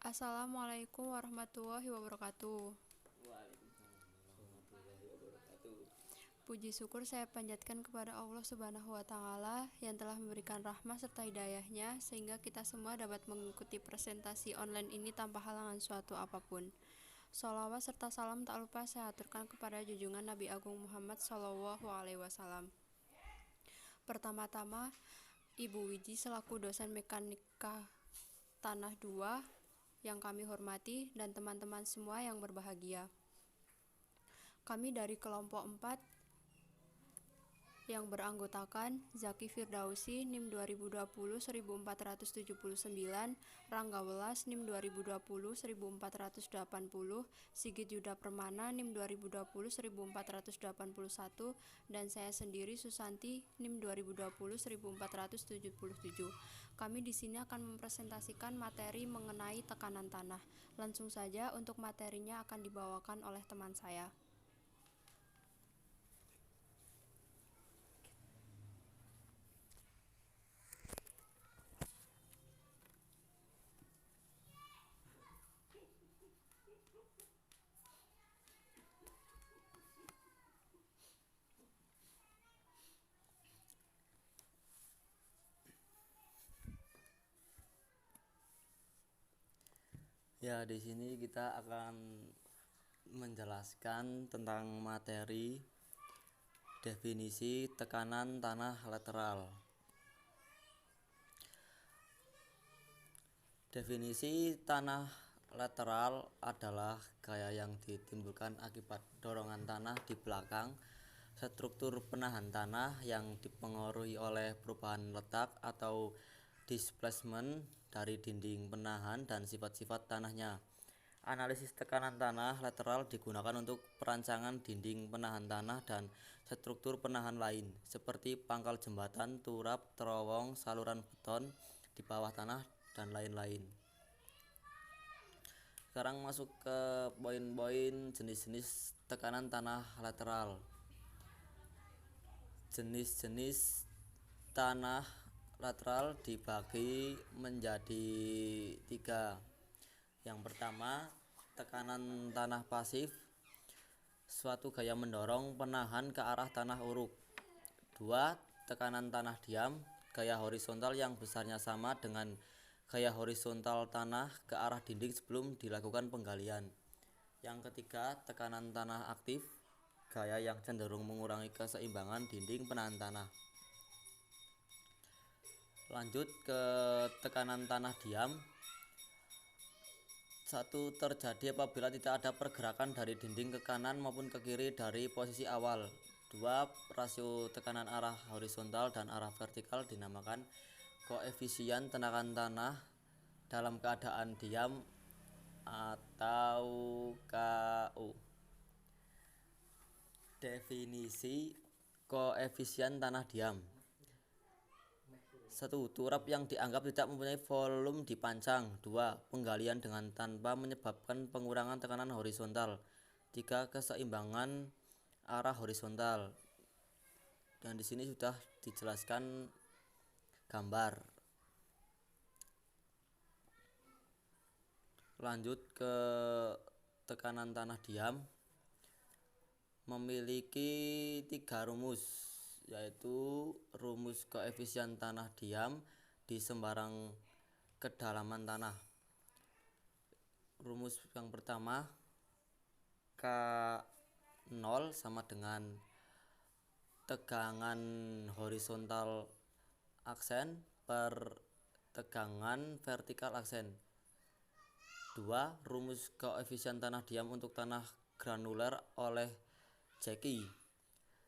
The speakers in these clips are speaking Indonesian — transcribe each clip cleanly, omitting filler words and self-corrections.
Assalamualaikum warahmatullahi wabarakatuh. Puji syukur saya panjatkan kepada Allah Subhanahu wa Ta'ala yang telah memberikan rahmat serta hidayahnya sehingga kita semua dapat mengikuti presentasi online ini tanpa halangan suatu apapun. Sholawat serta salam tak lupa saya aturkan kepada junjungan Nabi Agung Muhammad Shallallahu Alaihi Wasallam. Pertama-tama, Ibu Wiji selaku dosen mekanika tanah 2 yang kami hormati dan teman-teman semua yang berbahagia. Kami dari kelompok 4 yang beranggotakan Zaki Firdausi NIM 2020-1479, Rangga Welas NIM 2020-1480, Sigit Yuda Permana NIM 2020-1481, dan saya sendiri Susanti NIM 2020-1477. Kami di sini akan mempresentasikan materi mengenai tekanan tanah. Langsung saja untuk materinya akan dibawakan oleh teman saya. Ya, di sini kita akan menjelaskan tentang materi definisi tekanan tanah lateral. Definisi tanah lateral adalah gaya yang ditimbulkan akibat dorongan tanah di belakang struktur penahan tanah yang dipengaruhi oleh perubahan letak atau displacement dari dinding penahan dan sifat-sifat tanahnya. Analisis tekanan tanah lateral digunakan untuk perancangan dinding penahan tanah dan struktur penahan lain, seperti pangkal jembatan, turap, terowong, saluran beton di bawah tanah, dan lain-lain. Sekarang masuk ke poin-poin jenis-jenis tekanan tanah lateral. Jenis-jenis tanah lateral dibagi menjadi 3. Yang pertama, tekanan tanah pasif, suatu gaya mendorong penahan ke arah tanah uruk. 2. Tekanan tanah diam, gaya horizontal yang besarnya sama dengan gaya horizontal tanah ke arah dinding sebelum dilakukan penggalian. Yang ketiga, tekanan tanah aktif, gaya yang cenderung mengurangi keseimbangan dinding penahan tanah. Lanjut ke tekanan tanah diam. 1. Terjadi apabila tidak ada pergerakan dari dinding ke kanan maupun ke kiri dari posisi awal. 2. Rasio tekanan arah horizontal dan arah vertikal dinamakan koefisien tenaga tanah dalam keadaan diam atau KU. Definisi koefisien tanah diam. 1. Turap yang dianggap tidak mempunyai volume dipancang. 2. Penggalian dengan tanpa menyebabkan pengurangan tekanan horizontal. 3. Keseimbangan arah horizontal. Dan di sini sudah dijelaskan gambar. Lanjut ke tekanan tanah diam. Memiliki 3 rumus, yaitu rumus koefisien tanah diam di sembarang kedalaman tanah. Rumus yang pertama, K0 sama dengan tegangan horizontal aksen per tegangan vertikal aksen. 2. Rumus koefisien tanah diam untuk tanah granuler oleh Jackie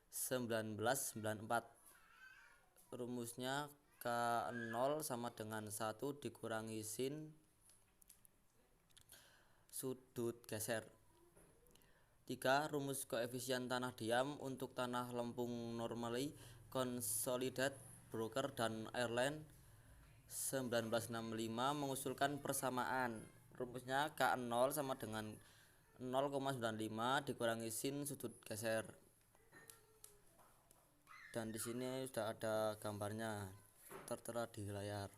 1994. Rumusnya K0 sama dengan 1 dikurangi sin sudut geser. 3. Rumus koefisien tanah diam untuk tanah lempung normally consolidated broker dan airline 1965 mengusulkan persamaan. Rumusnya K0 sama dengan 0,95 dikurangi sin sudut geser. Dan di sini sudah ada gambarnya tertera di layar.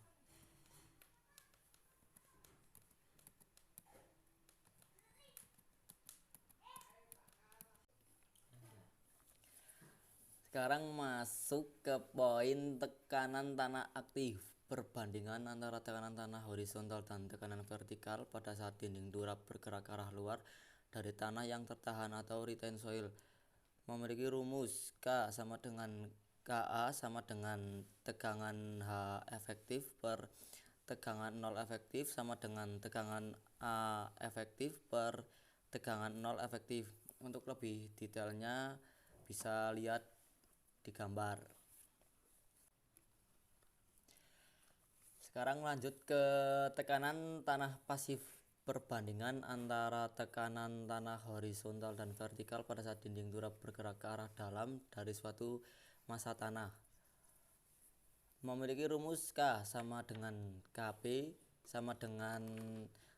Sekarang masuk ke poin tekanan tanah aktif. Perbandingan antara tekanan tanah horizontal dan tekanan vertikal pada saat dinding turap bergerak ke arah luar dari tanah yang tertahan atau retain soil. Memiliki rumus K sama dengan KA sama dengan tegangan H efektif per tegangan 0 efektif sama dengan tegangan A efektif per tegangan 0 efektif. Untuk lebih detailnya bisa lihat di gambar. Sekarang lanjut ke tekanan tanah pasif. Perbandingan antara tekanan tanah horizontal dan vertikal pada saat dinding turap bergerak ke arah dalam dari suatu massa tanah. Memiliki rumus K sama dengan Kp sama dengan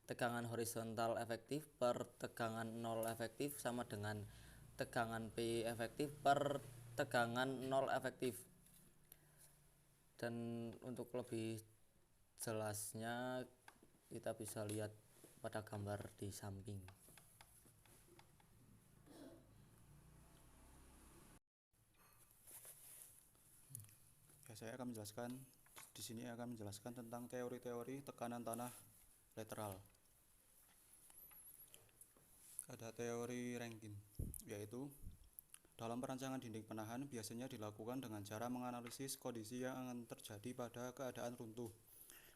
tegangan horizontal efektif per tegangan 0 efektif sama dengan tegangan P efektif per tegangan 0 efektif. Dan untuk lebih jelasnya kita bisa lihat pada gambar di samping. Ya, saya akan menjelaskan di sini akan menjelaskan tentang teori-teori tekanan tanah lateral. Ada teori Rankine, yaitu dalam perancangan dinding penahan biasanya dilakukan dengan cara menganalisis kondisi yang akan terjadi pada keadaan runtuh,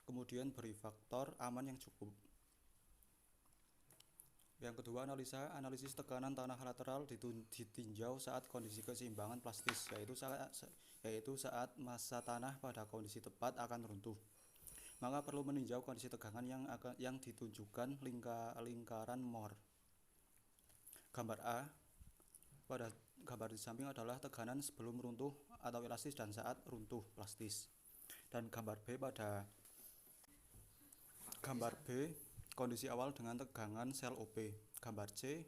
kemudian beri faktor aman yang cukup. Yang kedua, analisis tekanan tanah lateral ditinjau saat kondisi keseimbangan plastis, yaitu saat massa tanah pada kondisi tepat akan runtuh. Maka perlu meninjau kondisi tegangan yang ditunjukkan lingkaran Mohr. Gambar A pada gambar di samping adalah tekanan sebelum runtuh atau elastis dan saat runtuh plastis. Dan gambar B kondisi awal dengan tegangan sel OP. Gambar C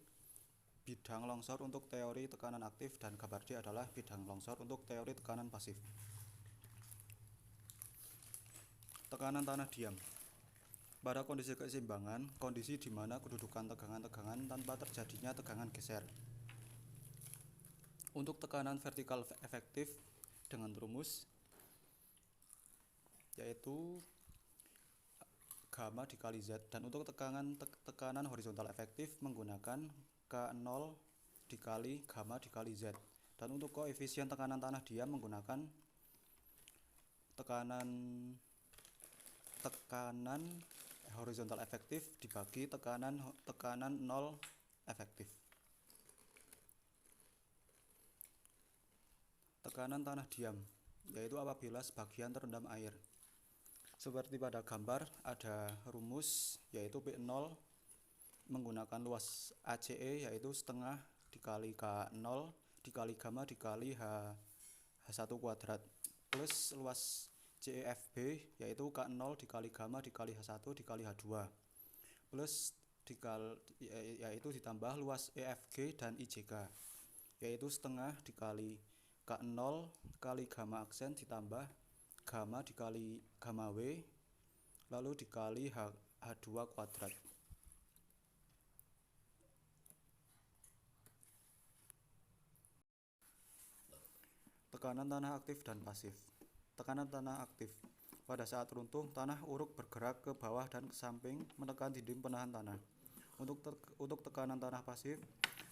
bidang longsor untuk teori tekanan aktif dan gambar D adalah bidang longsor untuk teori tekanan pasif. Tekanan tanah diam. Pada kondisi keseimbangan, kondisi di mana kedudukan tegangan-tegangan tanpa terjadinya tegangan geser. Untuk tekanan vertikal efektif dengan rumus yaitu gamma dikali Z, dan untuk tekanan horizontal efektif menggunakan K0 dikali gamma dikali Z, dan untuk koefisien tekanan tanah diam menggunakan tekanan horizontal efektif dibagi tekanan 0 efektif. Tekanan tanah diam yaitu apabila sebagian terendam air. Seperti pada gambar ada rumus yaitu P0 menggunakan luas ACE yaitu setengah dikali K0 dikali gamma dikali H1 kuadrat plus luas CEFB yaitu K0 dikali gamma dikali H1 dikali H2 plus yaitu ditambah luas EFG dan IJK yaitu setengah dikali K0 kali gamma aksen ditambah gamma dikali gamma W lalu dikali H2 kuadrat. Tekanan tanah aktif dan pasif. Tekanan tanah aktif. Pada saat runtuh, tanah uruk bergerak ke bawah dan ke samping menekan dinding penahan tanah. Untuk tekanan tanah pasif,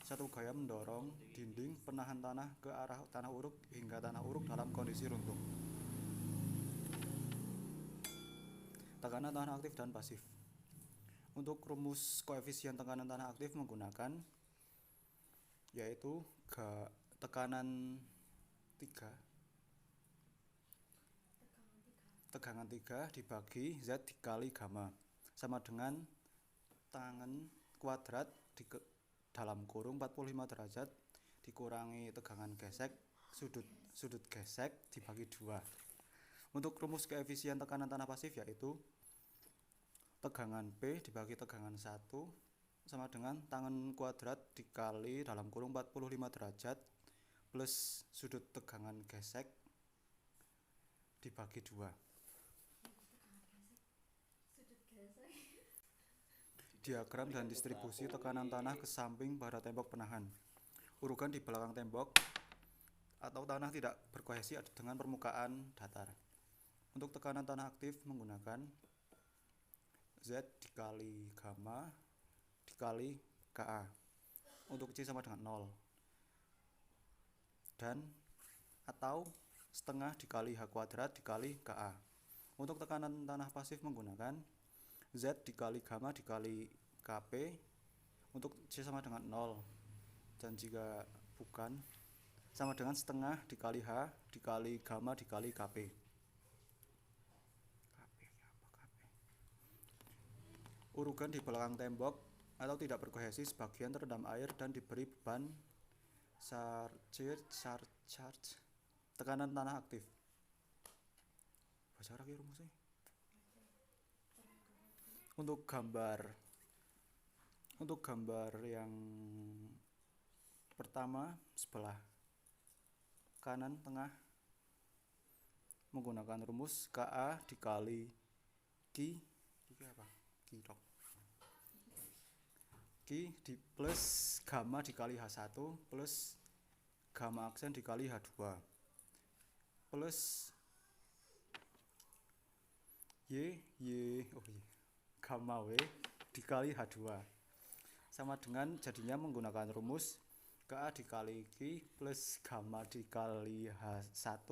satu gaya mendorong dinding penahan tanah ke arah tanah uruk hingga tanah uruk dalam kondisi runtuh. Tekanan tanah aktif dan pasif. Untuk rumus koefisien tekanan tanah aktif menggunakan yaitu tegangan 3 dibagi Z dikali gamma sama dengan tangen kuadrat dalam kurung 45 derajat dikurangi tegangan gesek sudut gesek dibagi 2. Untuk rumus koefisien tekanan tanah pasif yaitu tegangan P dibagi tegangan 1 sama dengan tangen kuadrat dikali dalam kurung 45 derajat plus sudut tegangan gesek dibagi 2. Diagram dan distribusi tekanan tanah ke samping pada tembok penahan. Urukan di belakang tembok atau tanah tidak berkohesi dengan permukaan datar. Untuk tekanan tanah aktif menggunakan Z dikali gamma dikali Ka. Untuk C sama dengan 0. Dan atau setengah dikali H kuadrat dikali Ka. Untuk tekanan tanah pasif menggunakan Z dikali gamma dikali Kp. Untuk C sama dengan 0. Dan jika bukan, sama dengan setengah dikali H dikali gamma dikali Kp. Urugan di belakang tembok atau tidak berkohesi sebagian terendam air dan diberi beban charge tekanan tanah aktif. Baca lagi rumusnya. Untuk gambar yang pertama sebelah kanan tengah menggunakan rumus Ka dikali Ki apa? Ki di plus gamma dikali H1 plus gamma aksen dikali H2 plus gamma W dikali H2 sama dengan jadinya menggunakan rumus Ka dikali Ki plus gamma dikali H1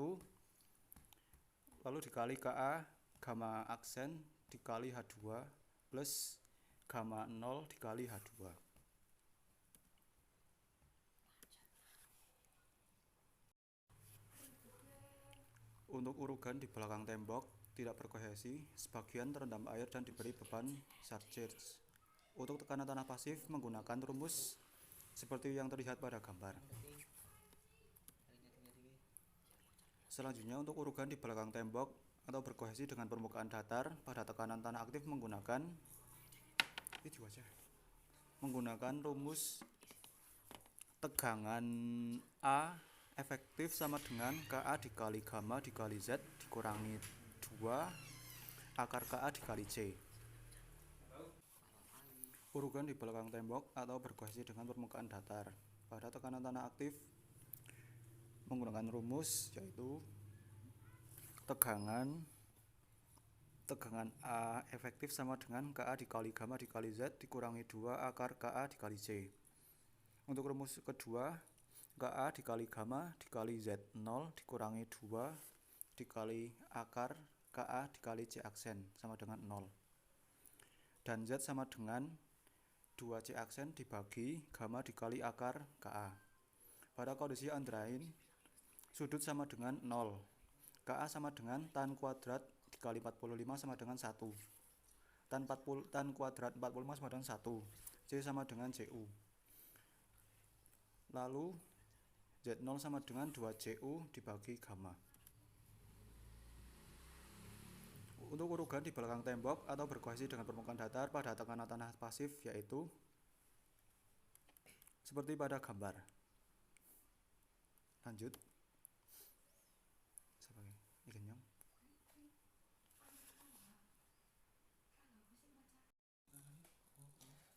lalu dikali Ka gamma aksen dikali H2 plus gamma 0 dikali H2. Untuk urugan di belakang tembok tidak berkohesi, sebagian terendam air dan diberi beban charge. Untuk tekanan tanah pasif menggunakan rumus seperti yang terlihat pada gambar. Selanjutnya untuk urugan di belakang tembok atau berkohesi dengan permukaan datar pada tekanan tanah aktif menggunakan rumus tegangan A efektif sama dengan Ka dikali gamma dikali Z dikurangi 2 akar Ka dikali C. Urugan di belakang tembok atau berkohesi dengan permukaan datar pada tekanan tanah aktif menggunakan rumus yaitu tegangan A efektif sama dengan Ka dikali gamma dikali Z dikurangi 2 akar Ka dikali C. Untuk rumus kedua, Ka dikali gamma dikali Z0 dikurangi 2 dikali akar Ka dikali C aksen sama dengan 0. Dan Z sama dengan 2C aksen dibagi gamma dikali akar Ka. Pada kondisi undrain, sudut sama dengan 0. Ka sama dengan tan kuadrat dikali 45 sama dengan 1. Tan kuadrat 45 sama dengan 1. C sama dengan Cu. Lalu Z0 sama dengan 2Cu dibagi gamma. Untuk urugan di belakang tembok atau berkohesi dengan permukaan datar pada tekanan tanah pasif yaitu seperti pada gambar. Lanjut.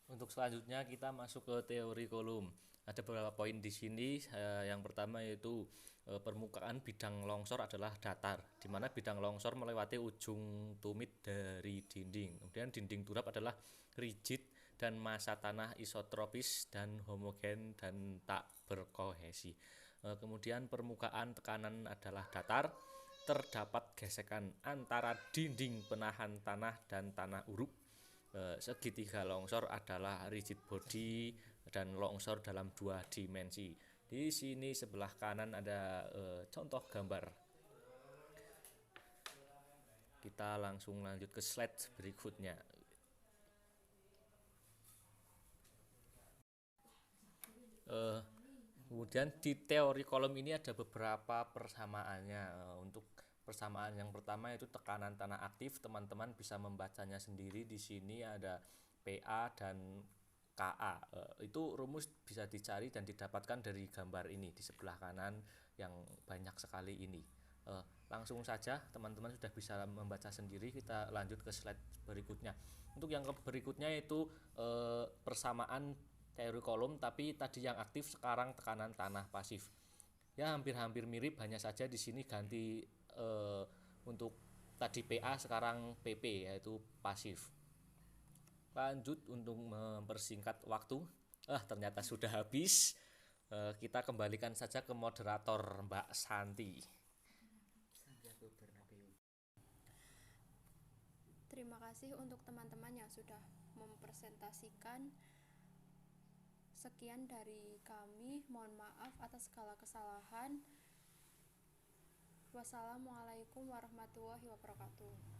Untuk selanjutnya kita masuk ke teori kolom. Ada beberapa poin di sini. Yang pertama yaitu permukaan bidang longsor adalah datar, di mana bidang longsor melewati ujung tumit dari dinding. Kemudian dinding turap adalah rigid dan massa tanah isotropis dan homogen dan tak berkohesi. Kemudian permukaan tekanan adalah datar, terdapat gesekan antara dinding penahan tanah dan tanah uruk. Segitiga longsor adalah rigid body dan longsor dalam 2 dimensi. Di sini sebelah kanan ada contoh gambar. Kita langsung lanjut ke slide berikutnya. Kemudian di teori kolom ini ada beberapa persamaannya. Untuk persamaan yang pertama yaitu tekanan tanah aktif, teman-teman bisa membacanya sendiri. Di sini ada PA dan KA. Itu rumus bisa dicari dan didapatkan dari gambar ini di sebelah kanan yang banyak sekali ini. Langsung saja teman-teman sudah bisa membaca sendiri. Kita lanjut ke slide berikutnya. Untuk yang berikutnya itu persamaan teori kolom, tapi tadi yang aktif, sekarang tekanan tanah pasif. ya hampir-hampir mirip, hanya saja di sini ganti untuk tadi PA sekarang PP yaitu pasif. Lanjut untuk mempersingkat waktu. Ternyata sudah habis. Kita kembalikan saja ke moderator Mbak Santi. Terima kasih untuk teman-teman yang sudah mempresentasikan. Sekian dari kami, mohon maaf atas segala kesalahan. Wassalamualaikum warahmatullahi wabarakatuh.